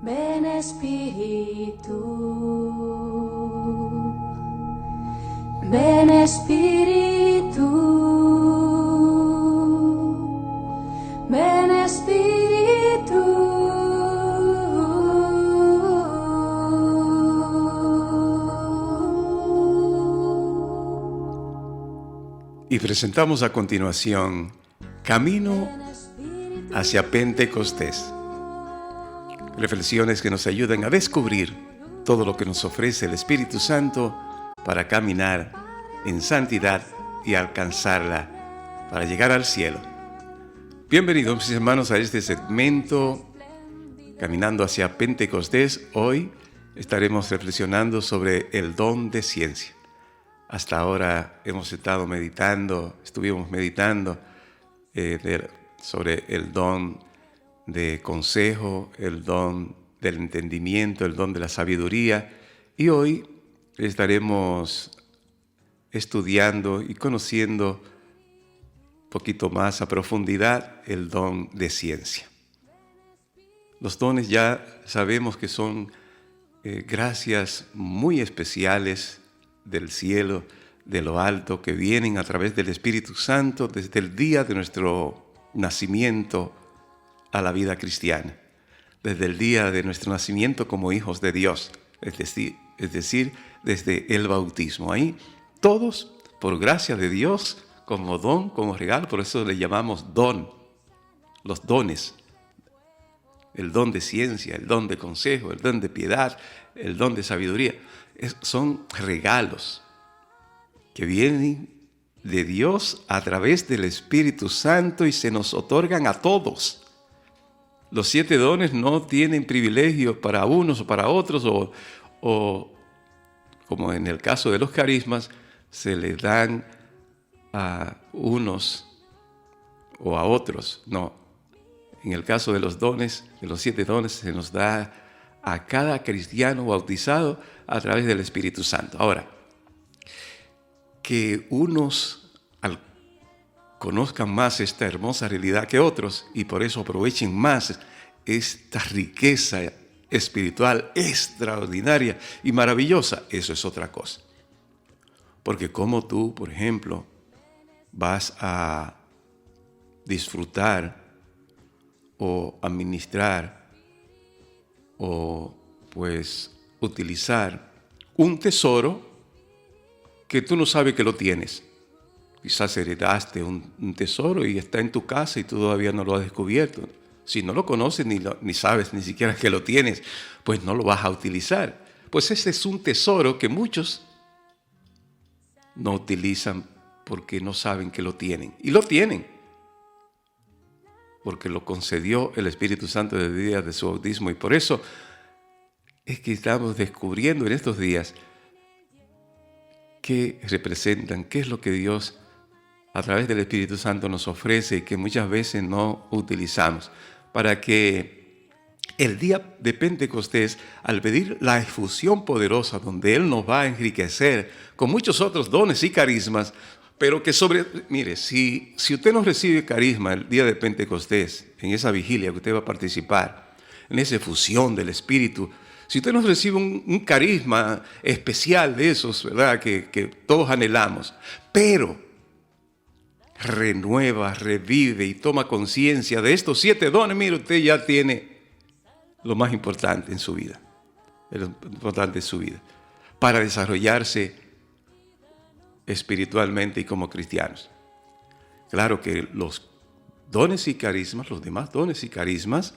Ven Espíritu, ven Espíritu, ven Espíritu. Y presentamos a continuación Camino hacia Pentecostés. Reflexiones que nos ayudan a descubrir todo lo que nos ofrece el Espíritu Santo para caminar en santidad y alcanzarla, para llegar al cielo. Bienvenidos, mis hermanos, a este segmento Caminando hacia Pentecostés. Hoy estaremos reflexionando sobre el don de ciencia. Hasta ahora estuvimos meditando sobre el don de consejo, el don del entendimiento, el don de la sabiduría. Y hoy estaremos estudiando y conociendo un poquito más a profundidad el don de ciencia. Los dones ya sabemos que son gracias muy especiales del cielo, de lo alto, que vienen a través del Espíritu Santo desde el día de nuestro nacimiento a la vida cristiana, desde el día de nuestro nacimiento como hijos de Dios, es decir, desde el bautismo. Ahí todos, por gracia de Dios, como don, como regalo, por eso le llamamos don, los dones, el don de ciencia, el don de consejo, el don de piedad, el don de sabiduría, son regalos que vienen de Dios a través del Espíritu Santo y se nos otorgan a todos. Los 7 dones no tienen privilegios para unos o para otros, o como en el caso de los carismas, se les dan a unos o a otros. No, en el caso de los dones, de los 7 dones, se nos da a cada cristiano bautizado a través del Espíritu Santo. Ahora, que unos conozcan más esta hermosa realidad que otros y por eso aprovechen más esta riqueza espiritual extraordinaria y maravillosa, eso es otra cosa. Porque como tú, por ejemplo, vas a disfrutar o administrar o pues utilizar un tesoro que tú no sabes que lo tienes. Quizás heredaste un tesoro y está en tu casa y tú todavía no lo has descubierto. Si no lo conoces ni sabes ni siquiera que lo tienes, pues no lo vas a utilizar. Pues ese es un tesoro que muchos no utilizan porque no saben que lo tienen. Y lo tienen porque lo concedió el Espíritu Santo desde el día de su bautismo. Y por eso es que estamos descubriendo en estos días qué representan, qué es lo que Dios a través del Espíritu Santo nos ofrece y que muchas veces no utilizamos, para que el día de Pentecostés, al pedir la efusión poderosa donde Él nos va a enriquecer con muchos otros dones y carismas, pero que mire, si usted no recibe carisma el día de Pentecostés, en esa vigilia que usted va a participar, en esa efusión del Espíritu, si usted no recibe un carisma especial de esos, ¿verdad?, que todos anhelamos, pero renueva, revive y toma conciencia de estos 7 dones, mire, usted ya tiene lo más importante en su vida, para desarrollarse espiritualmente y como cristianos. Claro que los dones y carismas, los demás dones y carismas,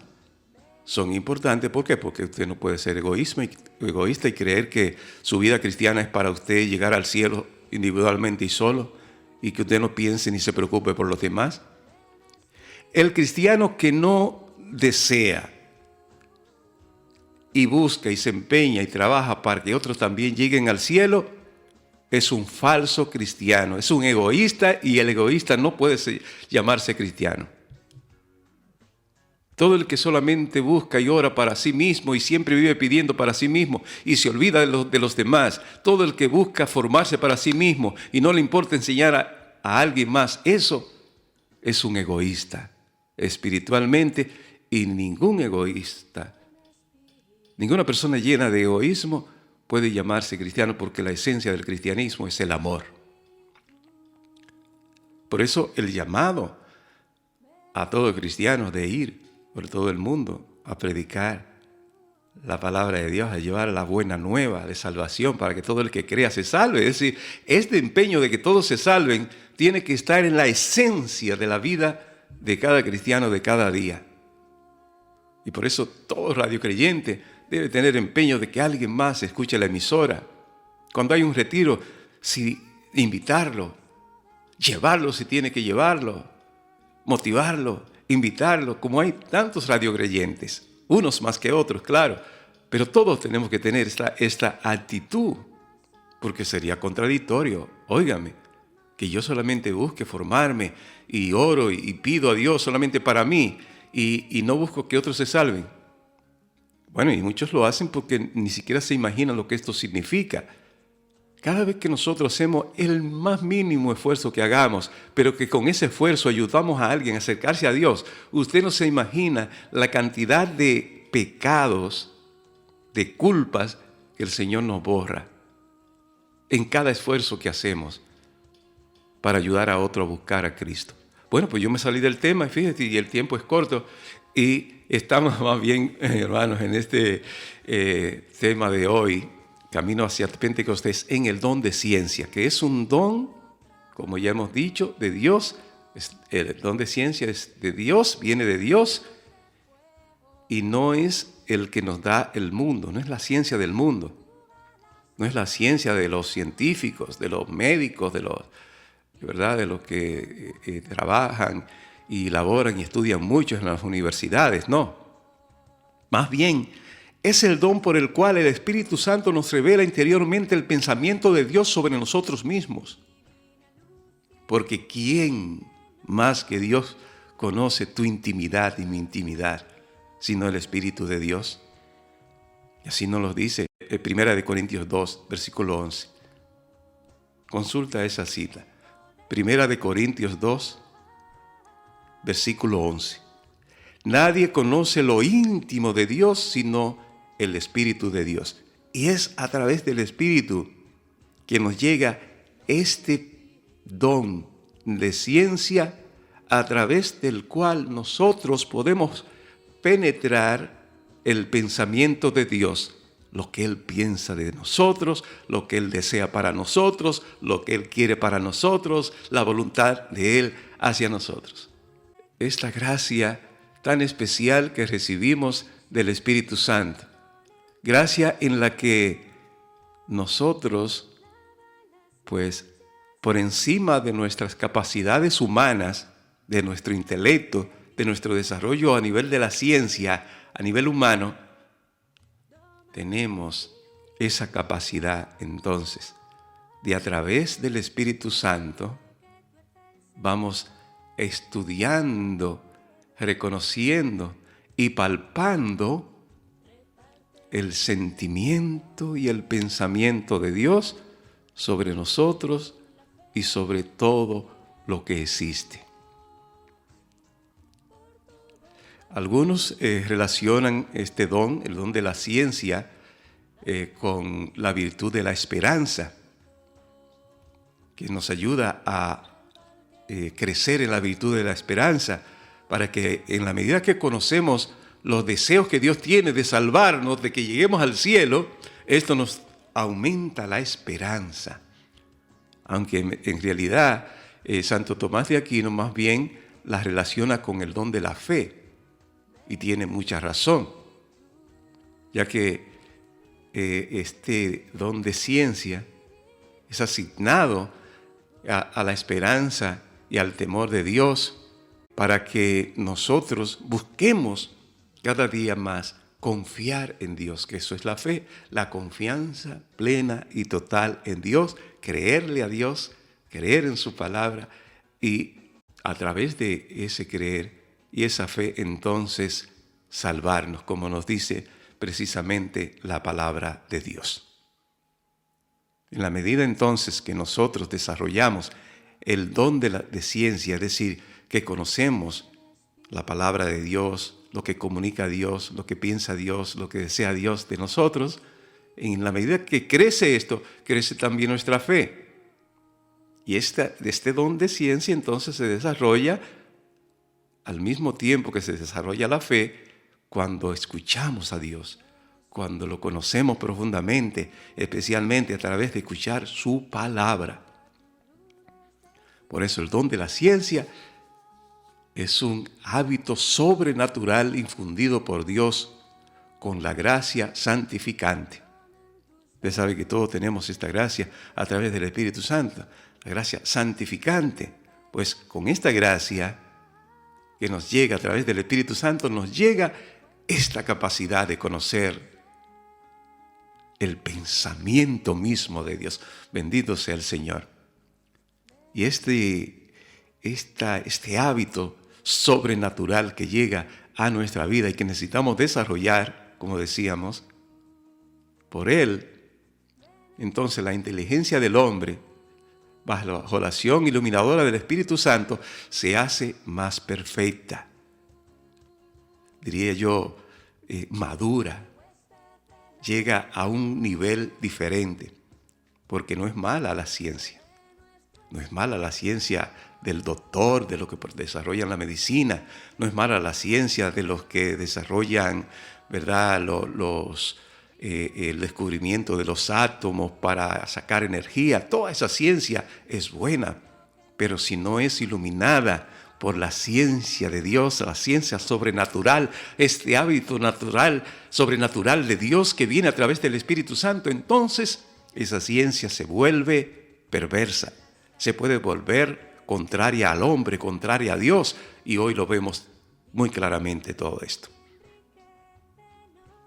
son importantes. ¿Por qué? Porque usted no puede ser egoísta y creer que su vida cristiana es para usted llegar al cielo individualmente y solo, y que usted no piense ni se preocupe por los demás. El cristiano que no desea y busca y se empeña y trabaja para que otros también lleguen al cielo es un falso cristiano, es un egoísta, y el egoísta no puede llamarse cristiano. Todo el que solamente busca y ora para sí mismo y siempre vive pidiendo para sí mismo y se olvida de los demás, todo el que busca formarse para sí mismo y no le importa enseñar a alguien más, eso es un egoísta espiritualmente, y ningún egoísta Ninguna persona llena de egoísmo puede llamarse cristiano porque la esencia del cristianismo es el amor. Por eso el llamado a todo cristiano de ir por todo el mundo a predicar la palabra de Dios, a llevar la buena nueva de salvación para que todo el que crea se salve. Es decir, este empeño de que todos se salven tiene que estar en la esencia de la vida de cada cristiano de cada día. Y por eso todo radiocreyente debe tener empeño de que alguien más escuche la emisora. Cuando hay un retiro, invitarlo, llevarlo si tiene que llevarlo, motivarlo, invitarlo, como hay tantos radiocreyentes, unos más que otros, claro, pero todos tenemos que tener esta actitud, porque sería contradictorio, óigame, que yo solamente busque formarme y oro y pido a Dios solamente para mí y no busco que otros se salven. Bueno, y muchos lo hacen porque ni siquiera se imaginan lo que esto significa. Cada vez que nosotros hacemos el más mínimo esfuerzo que hagamos, pero que con ese esfuerzo ayudamos a alguien a acercarse a Dios, usted no se imagina la cantidad de pecados, de culpas que el Señor nos borra en cada esfuerzo que hacemos para ayudar a otro a buscar a Cristo. Bueno, pues yo me salí del tema, fíjate, y el tiempo es corto, y estamos más bien, hermanos, en este tema de hoy, Camino hacia Pentecostés, en el don de ciencia, que es un don, como ya hemos dicho, de Dios. El don de ciencia es de Dios, viene de Dios, y no es el que nos da el mundo, no es la ciencia del mundo, no es la ciencia de los científicos, de los médicos, de los que trabajan y laboran y estudian mucho en las universidades, no. Más bien, es el don por el cual el Espíritu Santo nos revela interiormente el pensamiento de Dios sobre nosotros mismos. Porque ¿quién más que Dios conoce tu intimidad y mi intimidad, sino el Espíritu de Dios? Y así nos lo dice 1 Corintios 2, versículo 11. Consulta esa cita. 1 Corintios 2, versículo 11. Nadie conoce lo íntimo de Dios sino el Espíritu de Dios. Y es a través del Espíritu que nos llega este don de ciencia a través del cual nosotros podemos penetrar el pensamiento de Dios, lo que Él piensa de nosotros, lo que Él desea para nosotros, lo que Él quiere para nosotros, la voluntad de Él hacia nosotros. Esta gracia tan especial que recibimos del Espíritu Santo, gracia en la que nosotros, pues, por encima de nuestras capacidades humanas, de nuestro intelecto, de nuestro desarrollo a nivel de la ciencia, a nivel humano, tenemos esa capacidad entonces de a través del Espíritu Santo vamos estudiando, reconociendo y palpando el sentimiento y el pensamiento de Dios sobre nosotros y sobre todo lo que existe. Algunos relacionan este don, el don de la ciencia, con la virtud de la esperanza, que nos ayuda a crecer en la virtud de la esperanza, para que en la medida que conocemos los deseos que Dios tiene de salvarnos, de que lleguemos al cielo, esto nos aumenta la esperanza. Aunque en realidad Santo Tomás de Aquino más bien la relaciona con el don de la fe, y tiene mucha razón, ya que este don de ciencia es asignado a la esperanza y al temor de Dios para que nosotros busquemos cada día más confiar en Dios, que eso es la fe, la confianza plena y total en Dios, creerle a Dios, creer en su palabra y a través de ese creer y esa fe entonces salvarnos, como nos dice precisamente la palabra de Dios. En la medida entonces que nosotros desarrollamos el don de ciencia, es decir, que conocemos la palabra de Dios, lo que comunica Dios, lo que piensa Dios, lo que desea Dios de nosotros, en la medida que crece esto, crece también nuestra fe. Y este don de ciencia entonces se desarrolla al mismo tiempo que se desarrolla la fe cuando escuchamos a Dios, cuando lo conocemos profundamente, especialmente a través de escuchar su palabra. Por eso el don de la ciencia es un hábito sobrenatural infundido por Dios con la gracia santificante. Usted sabe que todos tenemos esta gracia a través del Espíritu Santo, la gracia santificante. Pues con esta gracia que nos llega a través del Espíritu Santo, nos llega esta capacidad de conocer el pensamiento mismo de Dios. Bendito sea el Señor. Y este hábito sobrenatural que llega a nuestra vida y que necesitamos desarrollar, como decíamos, por él, entonces la inteligencia del hombre, bajo la acción iluminadora del Espíritu Santo, se hace más perfecta. Diría yo, madura. Llega a un nivel diferente, porque no es mala la ciencia. No es mala la ciencia del doctor, de lo que desarrollan la medicina. No es mala la ciencia de los que desarrollan, ¿verdad?, el descubrimiento de los átomos para sacar energía. Toda esa ciencia es buena, pero si no es iluminada por la ciencia de Dios, la ciencia sobrenatural, este hábito natural, sobrenatural de Dios que viene a través del Espíritu Santo, entonces esa ciencia se vuelve perversa. Se puede volver contraria al hombre, contraria a Dios, y hoy lo vemos muy claramente todo esto.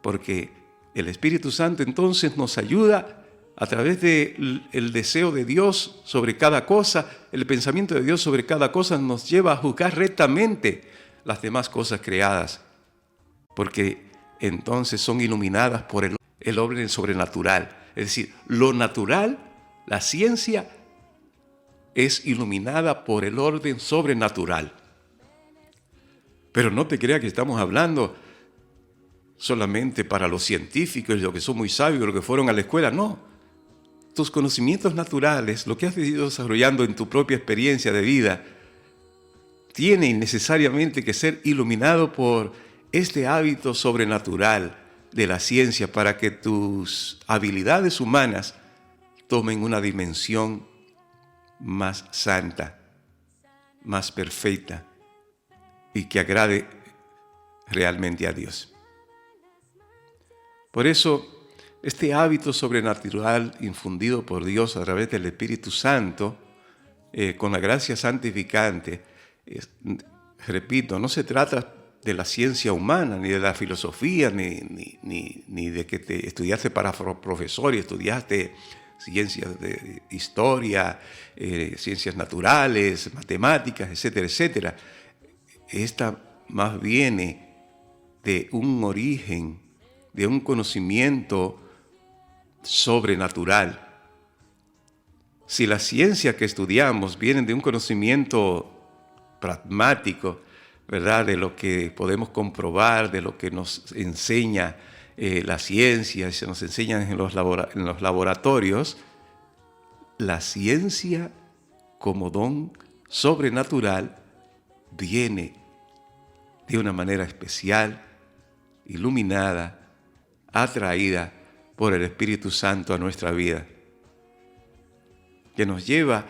Porque el Espíritu Santo entonces nos ayuda a través del deseo de Dios sobre cada cosa, el pensamiento de Dios sobre cada cosa nos lleva a juzgar rectamente las demás cosas creadas, porque entonces son iluminadas por el orden sobrenatural. Es decir, lo natural, la ciencia, es iluminada por el orden sobrenatural. Pero no te creas que estamos hablando solamente para los científicos, los que son muy sabios, los que fueron a la escuela. No. Tus conocimientos naturales, lo que has ido desarrollando en tu propia experiencia de vida, tiene necesariamente que ser iluminado por este hábito sobrenatural de la ciencia para que tus habilidades humanas tomen una dimensión más santa, más perfecta y que agrade realmente a Dios. Por eso, este hábito sobrenatural infundido por Dios a través del Espíritu Santo, con la gracia santificante, repito, no se trata de la ciencia humana, ni de la filosofía, ni de que te estudiaste para profesor y estudiaste ciencias de historia, ciencias naturales, matemáticas, etcétera, etcétera. Esta más viene de un origen, de un conocimiento sobrenatural. Si la ciencia que estudiamos viene de un conocimiento pragmático, ¿verdad?, de lo que podemos comprobar, de lo que nos enseña la ciencia, se nos enseñan en los laboratorios, la ciencia como don sobrenatural viene de una manera especial, iluminada, atraída por el Espíritu Santo a nuestra vida, que nos lleva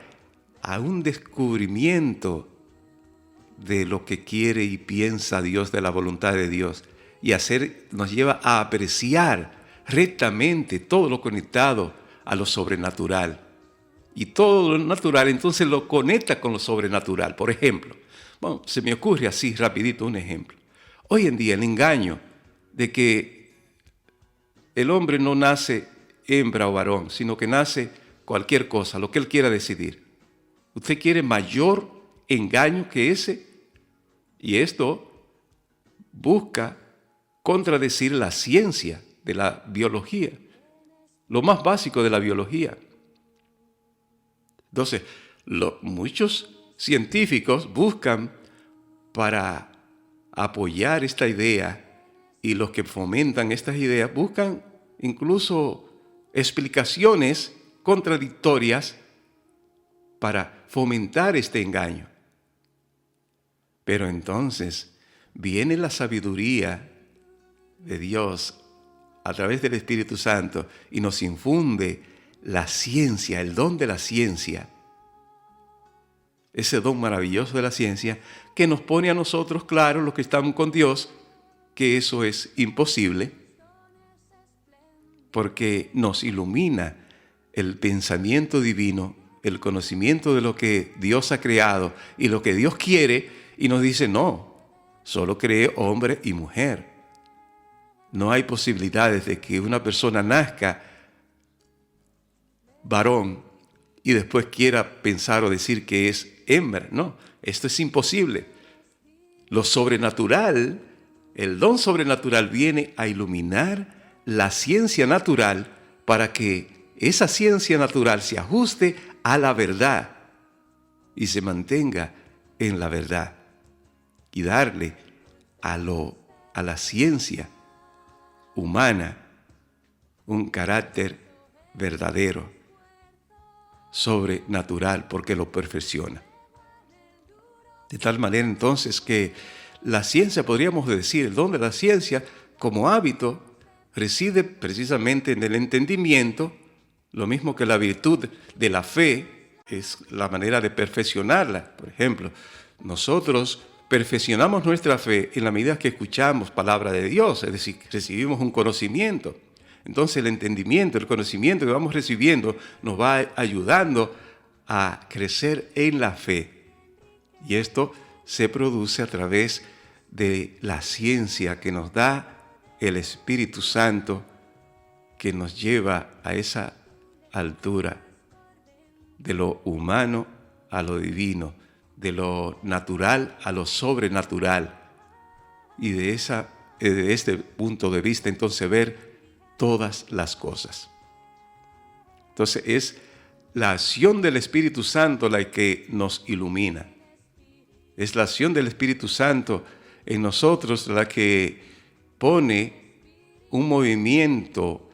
a un descubrimiento de lo que quiere y piensa Dios, de la voluntad de Dios, y nos lleva a apreciar rectamente todo lo conectado a lo sobrenatural. Y todo lo natural entonces lo conecta con lo sobrenatural. Por ejemplo, bueno, se me ocurre así rapidito un ejemplo. Hoy en día el engaño de que el hombre no nace hembra o varón, sino que nace cualquier cosa, lo que él quiera decidir. ¿Usted quiere mayor engaño que ese? Y esto busca contradecir la ciencia de la biología, lo más básico de la biología. Entonces, muchos científicos buscan para apoyar esta idea y los que fomentan estas ideas buscan incluso explicaciones contradictorias para fomentar este engaño. Pero entonces viene la sabiduría de Dios a través del Espíritu Santo y nos infunde la ciencia, el don de la ciencia. Ese don maravilloso de la ciencia que nos pone a nosotros claros, los que estamos con Dios, que eso es imposible, porque nos ilumina el pensamiento divino, el conocimiento de lo que Dios ha creado y lo que Dios quiere, y nos dice, no, solo cree hombre y mujer. No hay posibilidades de que una persona nazca varón y después quiera pensar o decir que es hembra. No, esto es imposible. Lo sobrenatural, el don sobrenatural viene a iluminar la ciencia natural para que esa ciencia natural se ajuste a la verdad y se mantenga en la verdad y darle a la ciencia humana un carácter verdadero, sobrenatural, porque lo perfecciona. De tal manera entonces que la ciencia, podríamos decir, el don de la ciencia como hábito reside precisamente en el entendimiento, lo mismo que la virtud de la fe es la manera de perfeccionarla. Por ejemplo, nosotros perfeccionamos nuestra fe en la medida que escuchamos palabra de Dios, es decir, recibimos un conocimiento. Entonces el entendimiento, el conocimiento que vamos recibiendo nos va ayudando a crecer en la fe. Y esto se produce a través de la ciencia que nos da el Espíritu Santo, que nos lleva a esa altura de lo humano a lo divino, de lo natural a lo sobrenatural. Y desde este punto de vista, entonces, ver todas las cosas. Entonces, es la acción del Espíritu Santo la que nos ilumina. Es la acción del Espíritu Santo en nosotros la que pone un movimiento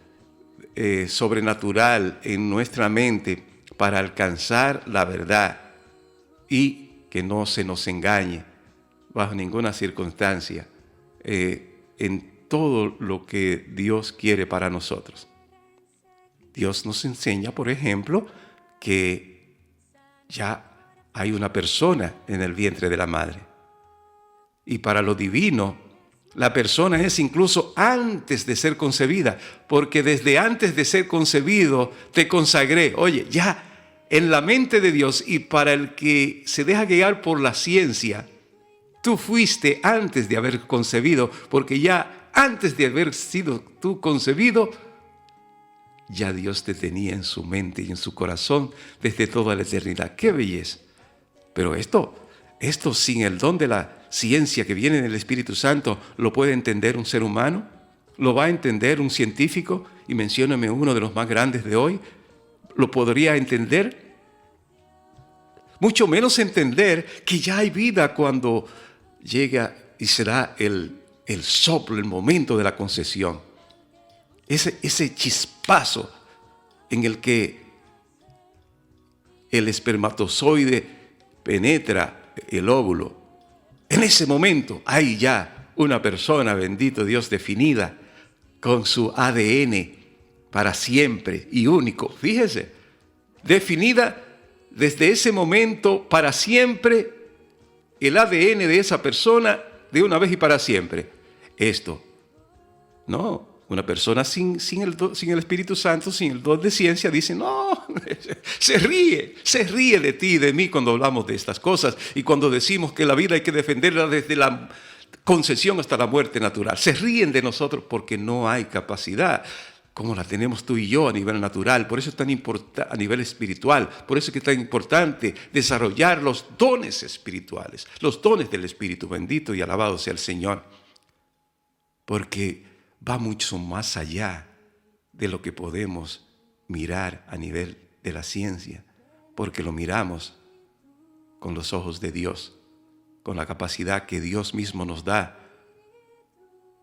sobrenatural en nuestra mente para alcanzar la verdad y que no se nos engañe bajo ninguna circunstancia en todo lo que Dios quiere para nosotros. Dios nos enseña, por ejemplo, que ya hay una persona en el vientre de la madre. Y para lo divino, la persona es incluso antes de ser concebida, porque desde antes de ser concebido te consagré. Oye, ya en la mente de Dios, y para el que se deja guiar por la ciencia, tú fuiste antes de haber concebido, porque ya antes de haber sido tú concebido, ya Dios te tenía en su mente y en su corazón desde toda la eternidad. ¡Qué belleza! Pero esto sin el don de la ciencia que viene del Espíritu Santo, ¿lo puede entender un ser humano? ¿Lo va a entender un científico? Y mencióname uno de los más grandes de hoy. ¿Lo podría entender? Mucho menos entender que ya hay vida cuando llega y será el soplo, el momento de la concepción. Ese chispazo en el que el espermatozoide penetra el óvulo. En ese momento hay ya una persona, bendito Dios, definida con su ADN para siempre y único. Fíjese, definida desde ese momento para siempre, el ADN de esa persona de una vez y para siempre. Esto, no, una persona sin el Espíritu Santo, sin el don de ciencia, dice, no, se ríe de ti y de mí cuando hablamos de estas cosas y cuando decimos que la vida hay que defenderla desde la concepción hasta la muerte natural. Se ríen de nosotros porque no hay capacidad como la tenemos tú y yo a nivel natural. Por eso es tan importante a nivel espiritual. Por eso es que es tan importante desarrollar los dones espirituales, los dones del Espíritu. Bendito y alabado sea el Señor. Porque va mucho más allá de lo que podemos mirar a nivel de la ciencia, porque lo miramos con los ojos de Dios, con la capacidad que Dios mismo nos da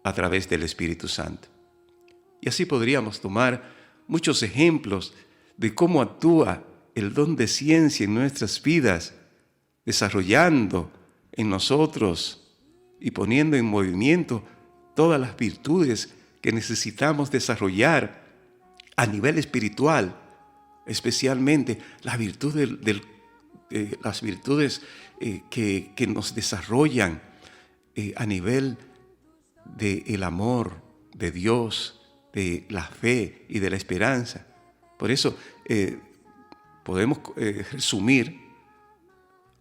a través del Espíritu Santo. Y así podríamos tomar muchos ejemplos de cómo actúa el don de ciencia en nuestras vidas, desarrollando en nosotros y poniendo en movimiento todas las virtudes que necesitamos desarrollar a nivel espiritual, especialmente las virtudes, que nos desarrollan a nivel del amor de Dios, de la fe y de la esperanza. Por eso podemos resumir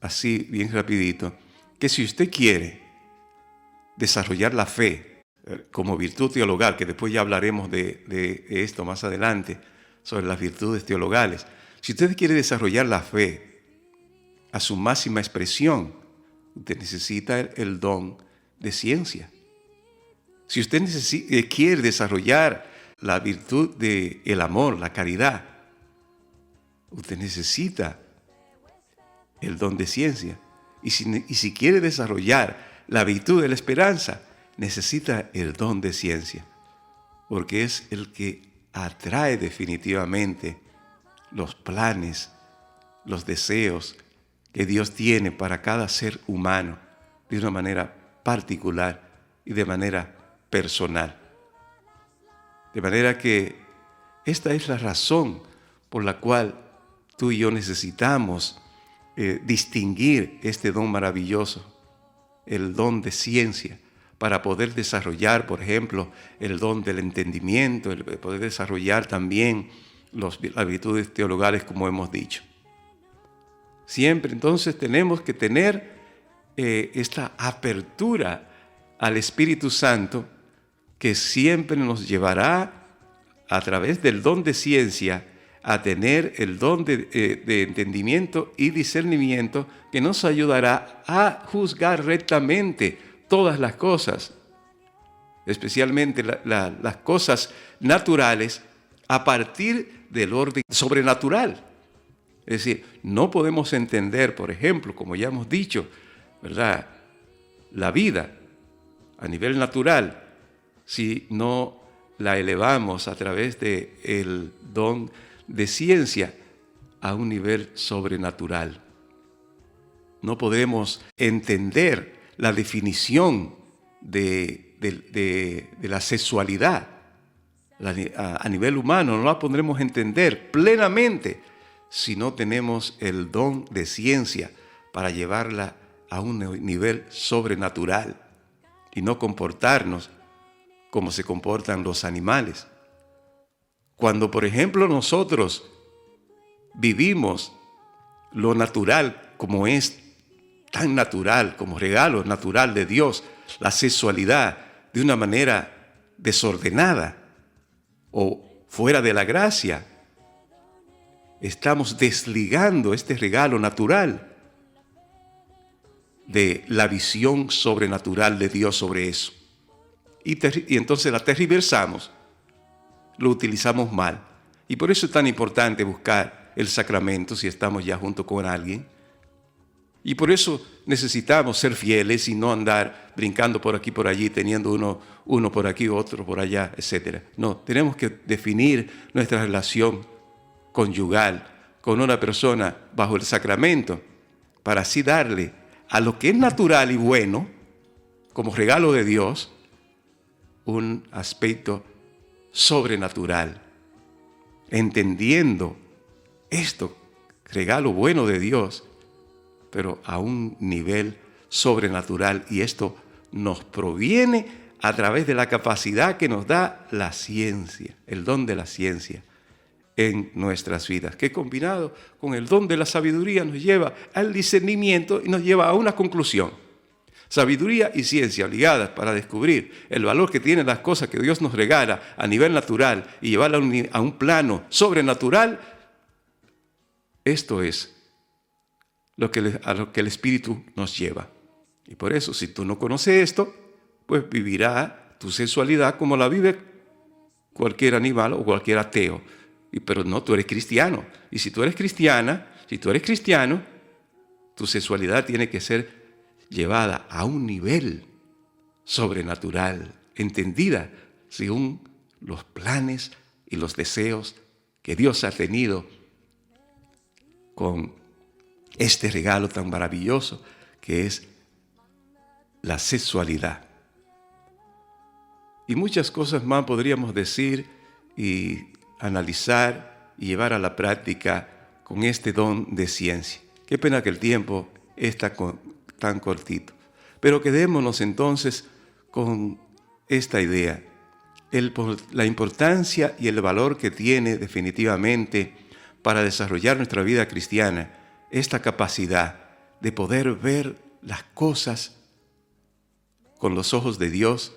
así bien rapidito, que si usted quiere desarrollar la fe como virtud teologal, que después ya hablaremos de esto más adelante, sobre las virtudes teologales. Si usted quiere desarrollar la fe a su máxima expresión, usted necesita el don de ciencia. Si usted quiere desarrollar la virtud del amor, la caridad, usted necesita el don de ciencia. Y si quiere desarrollar la virtud de la esperanza, necesita el don de ciencia, porque es el que atrae definitivamente los planes, los deseos que Dios tiene para cada ser humano de una manera particular y de manera personal. De manera que esta es la razón por la cual tú y yo necesitamos distinguir este don maravilloso, el don de ciencia, para poder desarrollar, por ejemplo, el don del entendimiento, el poder desarrollar también las virtudes teologales, como hemos dicho. Siempre entonces tenemos que tener esta apertura al Espíritu Santo, que siempre nos llevará a través del don de ciencia a tener el don de entendimiento y discernimiento, que nos ayudará a juzgar rectamente todas las cosas, especialmente las cosas naturales, a partir del orden sobrenatural. Es decir, no podemos entender, por ejemplo, como ya hemos dicho, ¿verdad?, la vida a nivel natural si no la elevamos a través del don de ciencia a un nivel sobrenatural. No podemos entender la definición de la sexualidad a nivel humano, no la podremos entender plenamente si no tenemos el don de ciencia para llevarla a un nivel sobrenatural y no comportarnos como se comportan los animales. Cuando, por ejemplo, nosotros vivimos lo natural como es tan natural, como regalo natural de Dios, la sexualidad, de una manera desordenada o fuera de la gracia, estamos desligando este regalo natural de la visión sobrenatural de Dios sobre eso. Y entonces la tergiversamos, lo utilizamos mal. Y por eso es tan importante buscar el sacramento si estamos ya junto con alguien. Y por eso necesitamos ser fieles y no andar brincando por aquí, por allí, teniendo uno por aquí, otro por allá, etc. No, tenemos que definir nuestra relación conyugal con una persona bajo el sacramento, para así darle a lo que es natural y bueno, como regalo de Dios, un aspecto sobrenatural, entendiendo esto, regalo bueno de Dios, pero a un nivel sobrenatural, y esto nos proviene a través de la capacidad que nos da la ciencia, el don de la ciencia en nuestras vidas, que combinado con el don de la sabiduría nos lleva al discernimiento y nos lleva a una conclusión. Sabiduría y ciencia ligadas para descubrir el valor que tienen las cosas que Dios nos regala a nivel natural y llevarla a un plano sobrenatural. Esto es a lo que el Espíritu nos lleva. Y por eso, si tú no conoces esto, pues vivirá tu sexualidad como la vive cualquier animal o cualquier ateo. Pero no, tú eres cristiano. Y si tú eres cristiana, si tú eres cristiano, tu sexualidad tiene que ser llevada a un nivel sobrenatural, entendida según los planes y los deseos que Dios ha tenido con este regalo tan maravilloso que es la sexualidad. Y muchas cosas más podríamos decir y analizar y llevar a la práctica con este don de ciencia. Qué pena que el tiempo está tan cortito. Pero quedémonos entonces con esta idea, la importancia y el valor que tiene definitivamente para desarrollar nuestra vida cristiana esta capacidad de poder ver las cosas con los ojos de Dios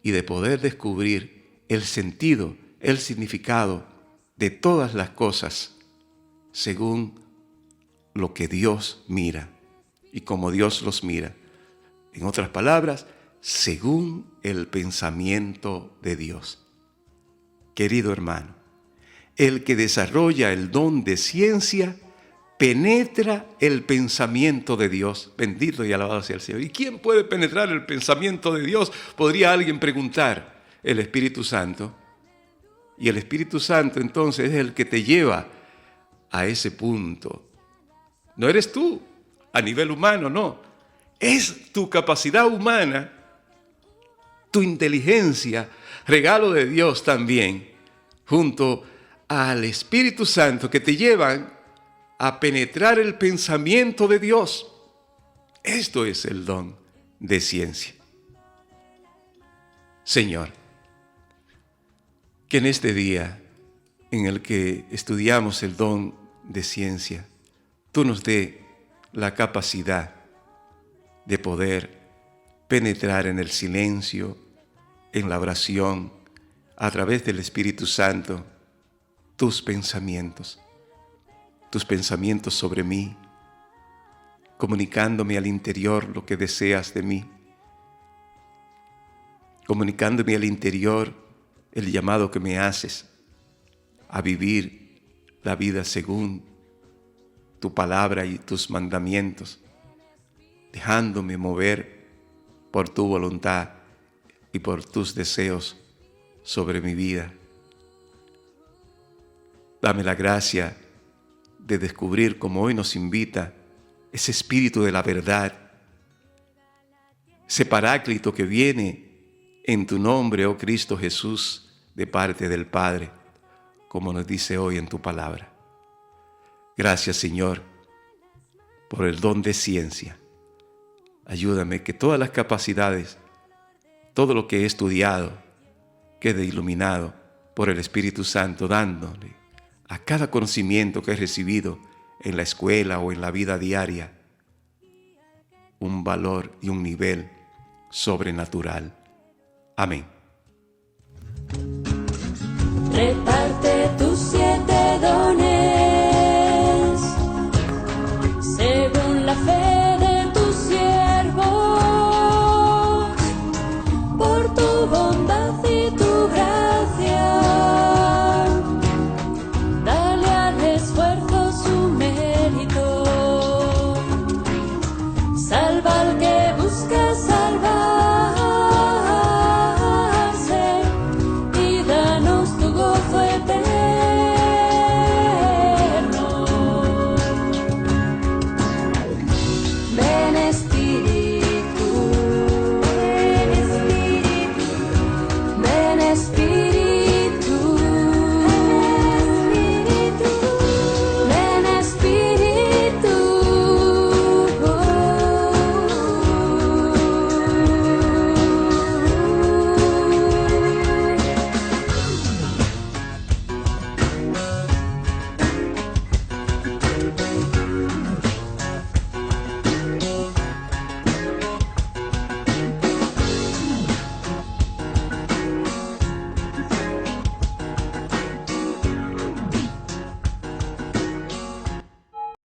y de poder descubrir el sentido, el significado de todas las cosas según lo que Dios mira y como Dios los mira. En otras palabras, según el pensamiento de Dios. Querido hermano, el que desarrolla el don de ciencia penetra el pensamiento de Dios. Bendito y alabado sea el Señor. ¿Y quién puede penetrar el pensamiento de Dios? Podría alguien preguntar. El Espíritu Santo. Y el Espíritu Santo entonces es el que te lleva a ese punto. No eres tú, a nivel humano, no. Es tu capacidad humana, tu inteligencia, regalo de Dios también, junto al Espíritu Santo que te llevan a penetrar el pensamiento de Dios. Esto es el don de ciencia. Señor, que en este día en el que estudiamos el don de ciencia, tú nos dé la capacidad de poder penetrar en el silencio, en la oración, a través del Espíritu Santo, tus pensamientos sobre mí, comunicándome al interior lo que deseas de mí, comunicándome al interior el llamado que me haces a vivir la vida según tu palabra y tus mandamientos, dejándome mover por tu voluntad y por tus deseos sobre mi vida. Dame la gracia de descubrir, como hoy nos invita, ese espíritu de la verdad, ese paráclito que viene en tu nombre, oh Cristo Jesús, de parte del Padre, como nos dice hoy en tu palabra. Gracias, Señor, por el don de ciencia. Ayúdame que todas las capacidades, todo lo que he estudiado, quede iluminado por el Espíritu Santo, dándole a cada conocimiento que he recibido en la escuela o en la vida diaria un valor y un nivel sobrenatural. Amén.